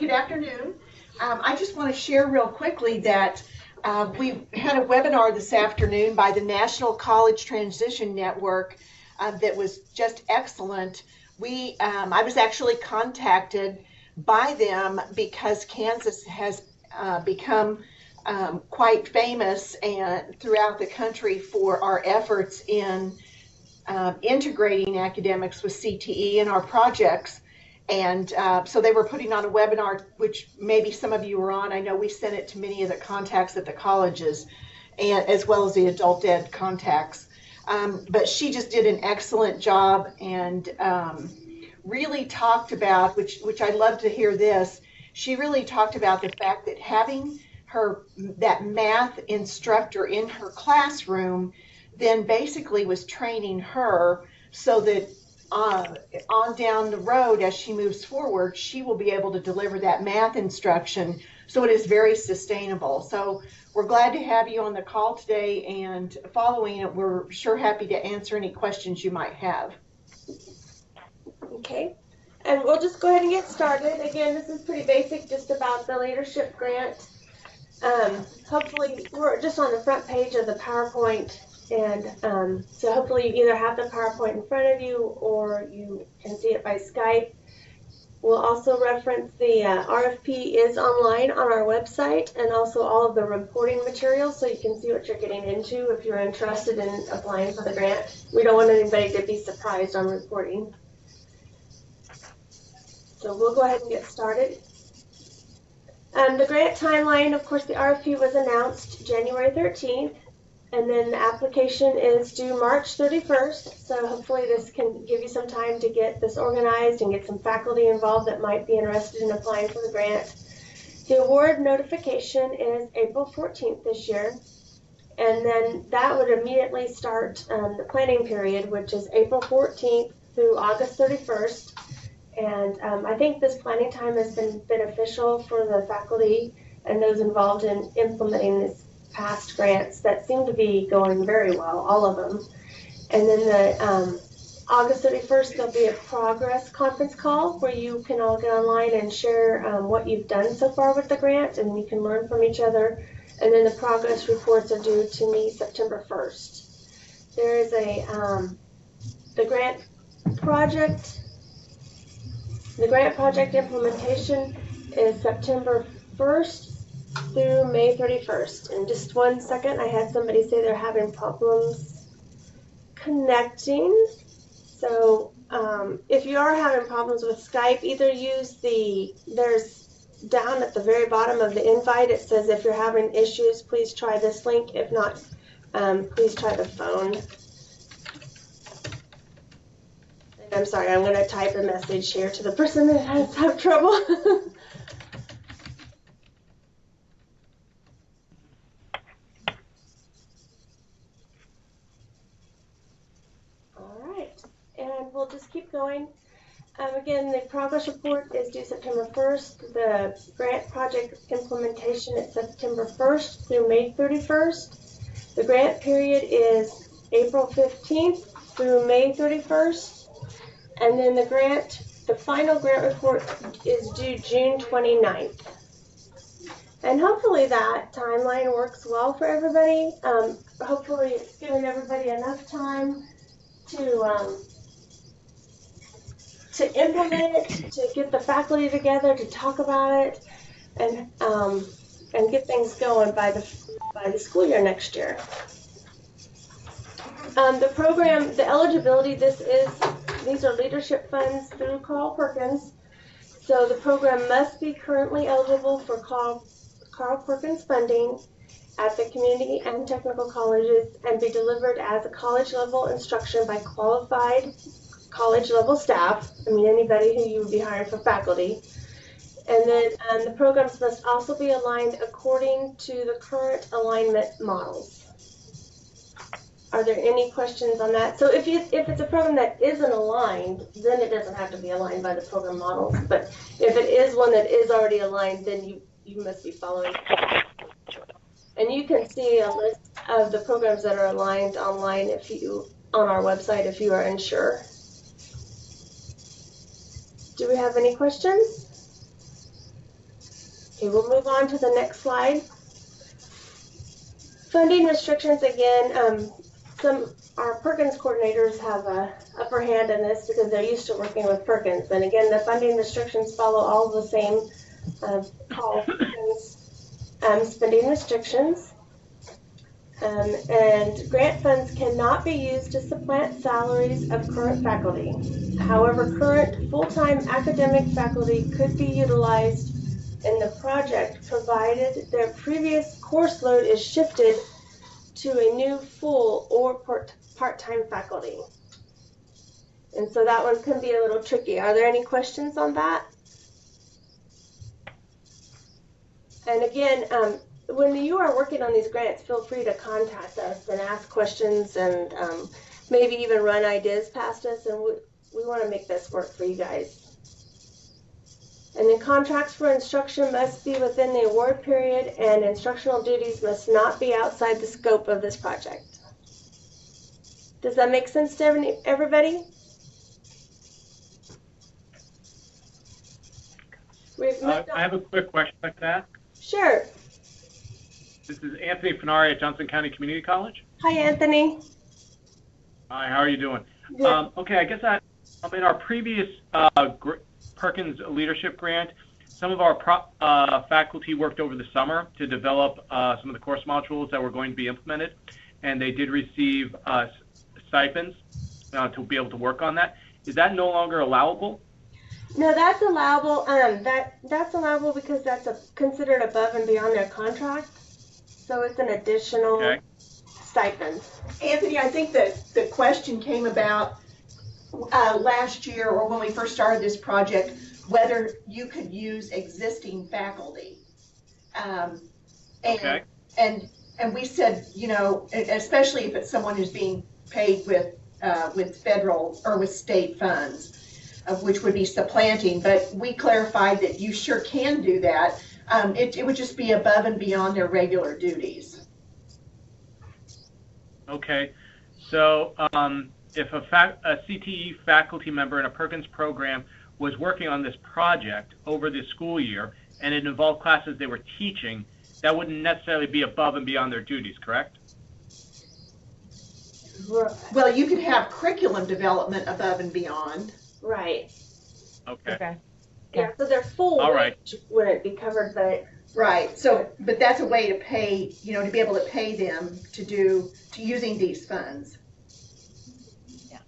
good afternoon. I just want to share real quickly that we had a webinar this afternoon by the National College Transition Network that was just excellent. I was actually contacted by them because Kansas has become quite famous and throughout the country for our efforts in integrating academics with CTE in our projects. And so they were putting on a webinar, which maybe some of you were on. I know we sent it to many of the contacts at the colleges, and as well as the adult ed contacts. But she just did an excellent job and really talked about, which I love to hear this, she really talked about the fact that having that math instructor in her classroom then basically was training her so that on down the road as she moves forward, she will be able to deliver that math instruction. So it is very sustainable. So we're glad to have you on the call today, and following it, we're sure happy to answer any questions you might have. Okay, and we'll just go ahead and get started. Again, this is pretty basic, just about the leadership grant. Hopefully, we're just on the front page of the PowerPoint. And so hopefully you either have the PowerPoint in front of you or you can see it by Skype. We'll also reference the RFP is online on our website, and also all of the reporting materials so you can see what you're getting into if you're interested in applying for the grant. We don't want anybody to be surprised on reporting. So we'll go ahead and get started. The grant timeline, of course, the RFP was announced January 13th. And then the application is due March 31st, so hopefully this can give you some time to get this organized and get some faculty involved that might be interested in applying for the grant. The award notification is April 14th this year, and then that would immediately start the planning period, which is April 14th through August 31st. And I think this planning time has been beneficial for the faculty and those involved in implementing this past grants that seem to be going very well, all of them. And then the August 31st, there'll be a progress conference call where you can all get online and share what you've done so far with the grant, and you can learn from each other. And then the progress reports are due to me September 1st. There is the grant project implementation is September 1st through May 31st. In just 1 second, I had somebody say they're having problems connecting. So if you are having problems with Skype, either use there's down at the very bottom of the invite, it says if you're having issues, please try this link. If not, please try the phone. And I'm sorry, I'm going to type a message here to the person that has had trouble. We'll just keep going. Again, the progress report is due September 1st. The grant project implementation is September 1st through May 31st. The grant period is April 15th through May 31st. And then the final grant report is due June 29th. And hopefully that timeline works well for everybody. Hopefully it's giving everybody enough time to implement it, to get the faculty together, to talk about it, and get things going by the school year next year. The program, the eligibility, these are leadership funds through Carl Perkins. So the program must be currently eligible for Carl Perkins funding at the community and technical colleges and be delivered as a college level instruction by qualified college level staff. I mean, anybody who you would be hiring for faculty. And then the programs must also be aligned according to the current alignment models. Are there any questions on that? So if it's a program that isn't aligned, then it doesn't have to be aligned by the program models. But if it is one that is already aligned, then you must be following. And you can see a list of the programs that are aligned online on our website if you are unsure. Do we have any questions? Okay, we'll move on to the next slide. Funding restrictions again. Our Perkins coordinators have a upper hand in this because they're used to working with Perkins. And again, the funding restrictions follow all the same call spending restrictions. And grant funds cannot be used to supplant salaries of current faculty. However, current full-time academic faculty could be utilized in the project provided their previous course load is shifted to a new full or part-time faculty. And so that one can be a little tricky. Are there any questions on that? And again, when you are working on these grants, feel free to contact us and ask questions and maybe even run ideas past us, and we want to make this work for you guys. And then contracts for instruction must be within the award period, and instructional duties must not be outside the scope of this project. Does that make sense to everybody? I have a quick question like that. Sure. This is Anthony Finari at Johnson County Community College. Hi, Anthony. Hi, how are you doing? Good. Okay, I guess in our previous Perkins Leadership Grant, some of our faculty worked over the summer to develop some of the course modules that were going to be implemented, and they did receive stipends to be able to work on that. Is that no longer allowable? No, that's allowable. That's allowable because that's considered above and beyond their contract. So it's an additional stipend. Anthony, I think that the question came about last year, or when we first started this project, whether you could use existing faculty. And we said, you know, especially if it's someone who's being paid with federal or with state funds, which would be supplanting. But we clarified that you sure can do that. It would just be above and beyond their regular duties. Okay, so if a CTE faculty member in a Perkins program was working on this project over the school year and it involved classes they were teaching, that wouldn't necessarily be above and beyond their duties, correct? Well, you could have curriculum development above and beyond. Right. Okay. Yeah, so their full wage wouldn't be covered, but right. So, but that's a way to pay, you know, to be able to pay them to using these funds. Yeah.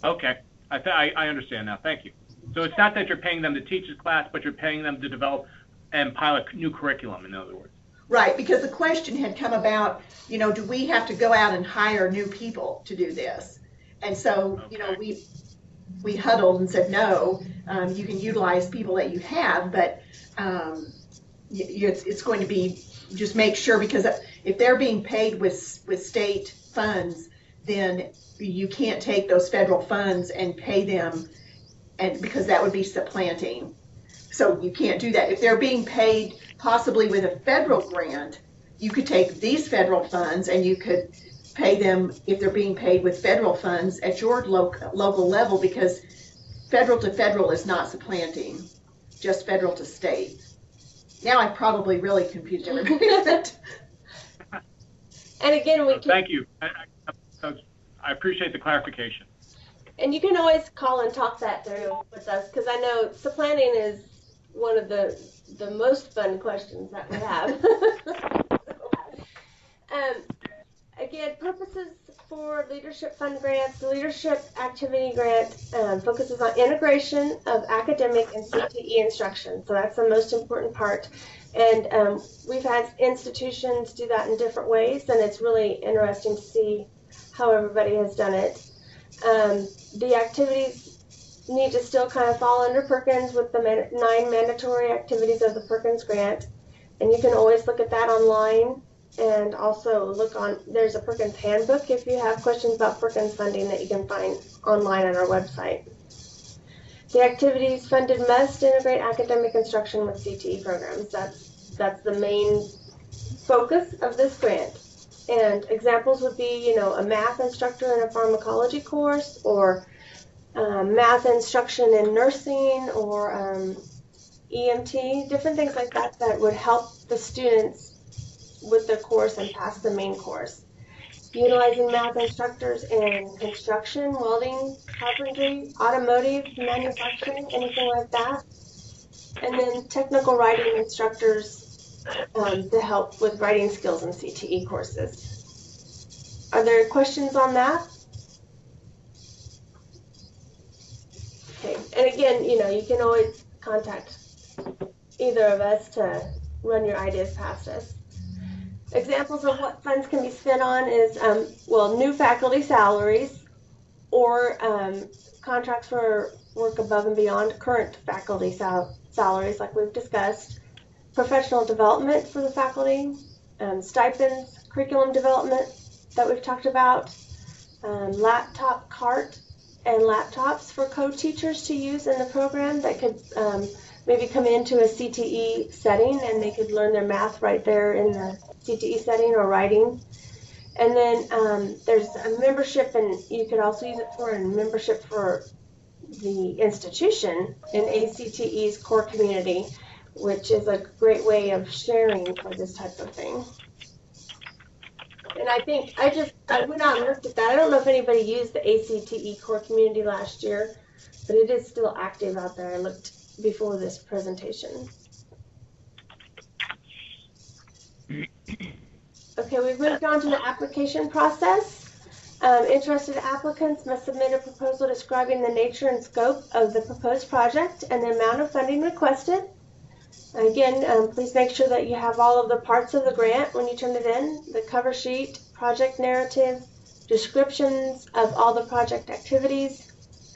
Okay, I understand now. Thank you. So it's not that you're paying them to teach this class, but you're paying them to develop and pilot new curriculum, in other words. Right, because the question had come about, you know, do we have to go out and hire new people to do this? And so, you know, we huddled and said, no, you can utilize people that you have, but it's going to be just make sure, because if they're being paid with state funds, then you can't take those federal funds and pay them, and because that would be supplanting. So you can't do that. If they're being paid possibly with a federal grant, you could take these federal funds and you could pay them if they're being paid with federal funds at your local level, because federal to federal is not supplanting, just federal to state. Now I've probably really confused everybody. And again, we can, thank you. I appreciate the clarification. And you can always call and talk that through with us, because I know supplanting is one of the most fun questions that we have. Again, purposes for Leadership Fund grants. The Leadership Activity Grant focuses on integration of academic and CTE instruction. So that's the most important part. And we've had institutions do that in different ways, and it's really interesting to see how everybody has done it. The activities need to still kind of fall under Perkins with the 9 mandatory activities of the Perkins grant. And you can always look at that online, and also look on, there's a Perkins handbook if you have questions about Perkins funding that you can find online on our website. The activities funded must integrate academic instruction with CTE programs. That's the main focus of this grant. And examples would be, you know, a math instructor in a pharmacology course, or math instruction in nursing, or EMT, different things like that that would help the students with their course and pass the main course. Utilizing math instructors in construction, welding, carpentry, automotive, manufacturing, anything like that. And then technical writing instructors to help with writing skills and CTE courses. Are there questions on that? Okay, and again, you can always contact either of us to run your ideas past us. Examples of what funds can be spent on is, new faculty salaries or contracts for work above and beyond current faculty salaries, like we've discussed, professional development for the faculty, stipends, curriculum development that we've talked about, laptop cart and laptops for co-teachers to use in the program that could maybe come into a CTE setting and they could learn their math right there in the CTE setting or writing. And then there's a membership, and you could also use it for a membership for the institution in ACTE's core community, which is a great way of sharing for this type of thing. And I think I went out and looked at that. I don't know if anybody used the ACTE core community last year, but it is still active out there. I looked before this presentation. Okay, we've moved on to the application process. Interested applicants must submit a proposal describing the nature and scope of the proposed project and the amount of funding requested. Again, please make sure that you have all of the parts of the grant when you turn it in: the cover sheet, project narrative, descriptions of all the project activities,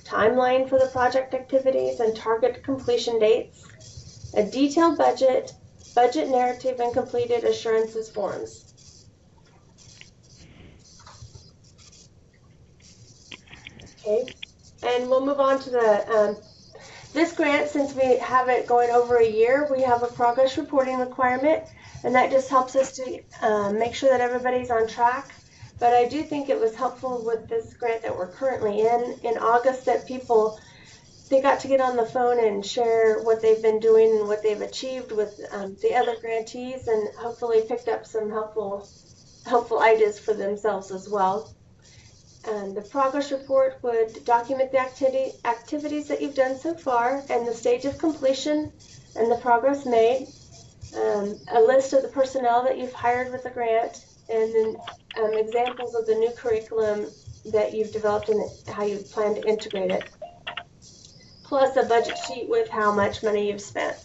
timeline for the project activities and target completion dates, a detailed budget, budget narrative, and completed assurances forms. Okay, and we'll move on to the this grant. Since we have it going over a year, we have a progress reporting requirement, and that just helps us to make sure that everybody's on track. But I do think it was helpful with this grant that we're currently in August, that they got to get on the phone and share what they've been doing and what they've achieved with the other grantees, and hopefully picked up some helpful ideas for themselves as well. And the progress report would document the activities that you've done so far and the stage of completion and the progress made, a list of the personnel that you've hired with the grant, and then examples of the new curriculum that you've developed and how you plan to integrate it, plus a budget sheet with how much money you've spent.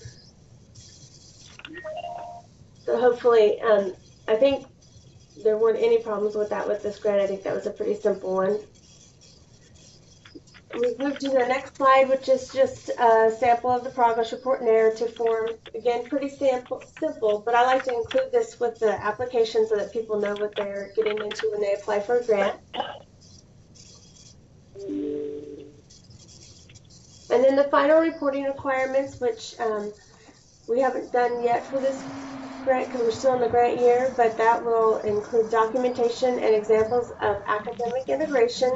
So hopefully, I think there weren't any problems with that with this grant. I think that was a pretty simple one. We've moved to the next slide, which is just a sample of the progress report narrative form. Again, pretty simple, but I like to include this with the application so that people know what they're getting into when they apply for a grant. And then the final reporting requirements, which we haven't done yet for this grant because we're still in the grant year, but that will include documentation and examples of academic integration,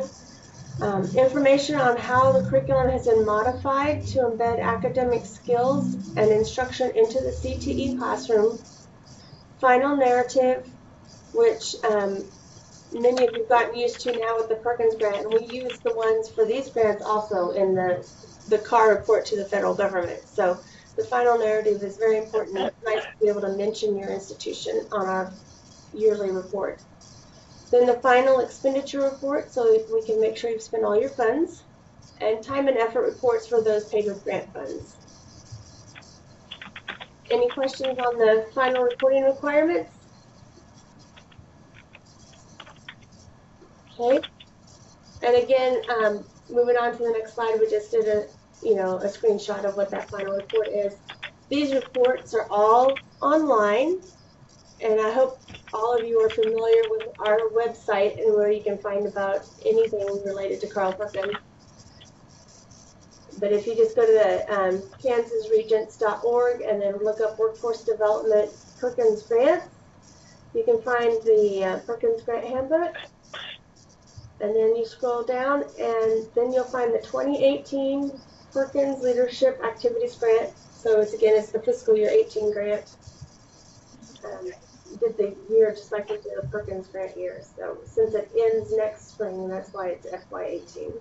information on how the curriculum has been modified to embed academic skills and instruction into the CTE classroom, final narrative, which many of you have gotten used to now with the Perkins grant, and we use the ones for these grants also in the CAR report to the federal government. So the final narrative is very important. It's nice to be able to mention your institution on our yearly report. Then the final expenditure report, so we can make sure you've spent all your funds, and time and effort reports for those paid with grant funds. Any questions on the final reporting requirements? Okay. And again, moving on to the next slide, we just did a screenshot of what that final report is. These reports are all online, and I hope all of you are familiar with our website and where you can find about anything related to Carl Perkins. But if you just go to the kansasregents.org and then look up Workforce Development Perkins Grants, you can find the Perkins Grant Handbook. And then you scroll down, and then you'll find the 2018 Perkins Leadership Activities Grant So it's the fiscal year 18 grant. Did the year just like we did the Perkins grant year. So since it ends next spring, that's why it's FY18.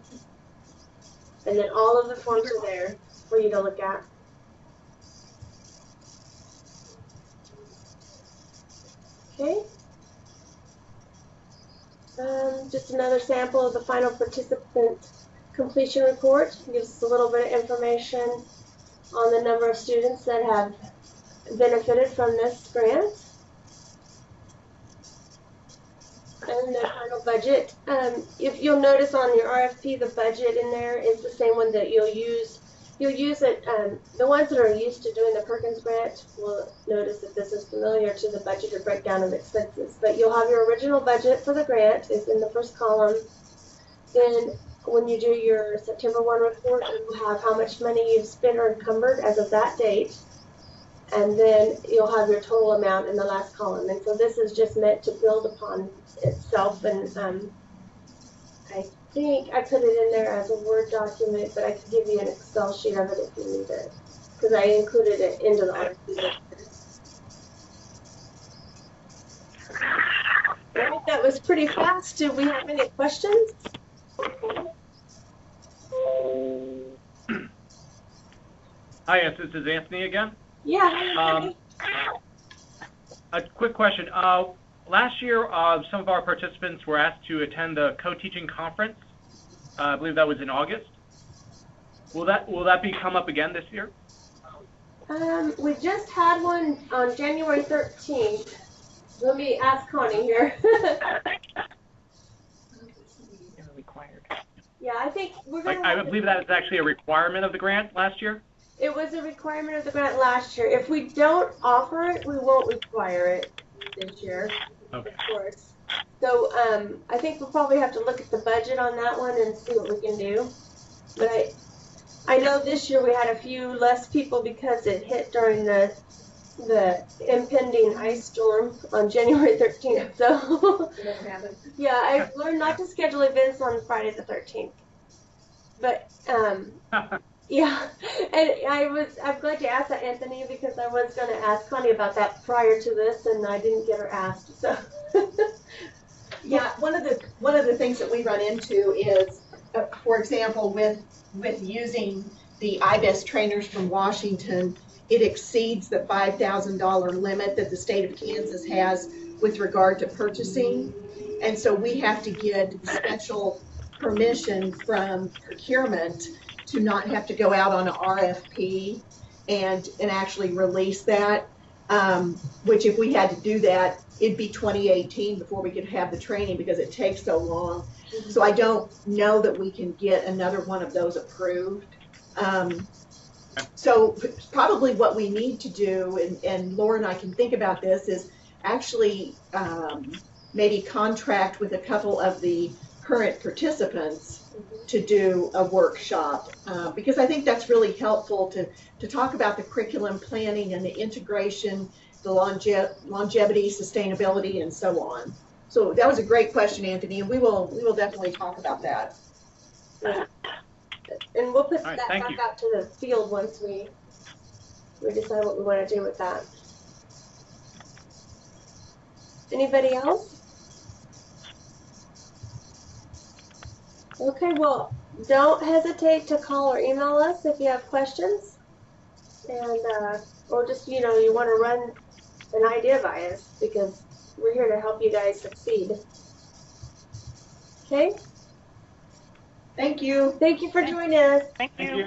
And then all of the forms are there for you to look at. Okay. Just another sample of the final participant completion report. Gives us a little bit of information on the number of students that have benefited from this grant. And the final budget. If you'll notice on your RFP, the budget in there is the same one that you'll use. You'll use it, the ones that are used to doing the Perkins grant will notice that this is familiar to the budget or breakdown of expenses. But you'll have your original budget for the grant is in the first column. Then when you do your September 1 report, you'll have how much money you've spent or encumbered as of that date. And then you'll have your total amount in the last column. And so this is just meant to build upon itself. And I think I put it in there as a Word document, but I could give you an Excel sheet of it if you need it, because I included it into the RFP. I think that was pretty fast. Do we have any questions? Hi, yes, this is Anthony again. Yeah. A quick question. Last year, some of our participants were asked to attend the co-teaching conference. I believe that was in August. Will that be come up again this year? We just had one on January 13th. Let me ask Connie here. Required. Yeah, I think we're going to. I believe that is actually a requirement of the grant last year. It was a requirement of the grant last year. If we don't offer it, we won't require it this year. Okay. Of course. So I think we'll probably have to look at the budget on that one and see what we can do. But I know this year we had a few less people because it hit during the impending ice storm on January 13th. So yeah, I learned not to schedule events on Friday the 13th. But yeah, and I'm glad you asked that, Anthony, because I was going to ask Connie about that prior to this, and I didn't get her asked. So yeah, one of the things that we run into is, for example, with using the IBEST trainers from Washington, it exceeds the $5,000 limit that the state of Kansas has with regard to purchasing, and so we have to get special permission from procurement to not have to go out on an RFP and actually release that, which if we had to do that, it'd be 2018 before we could have the training because it takes so long. Mm-hmm. So I don't know that we can get another one of those approved. So probably what we need to do, and Laura and I can think about this, is actually maybe contract with a couple of the current participants to do a workshop, because I think that's really helpful to talk about the curriculum planning and the integration, the longevity, sustainability, and so on. So that was a great question, Anthony, and we will definitely talk about that. And we'll put right, that back you. out to the field once we decide what we want to do with that. Anybody else? Okay, well, don't hesitate to call or email us if you have questions, and or just you want to run an idea by us, because we're here to help you guys succeed. Okay. Thank you. Thank you for joining us. Thank you.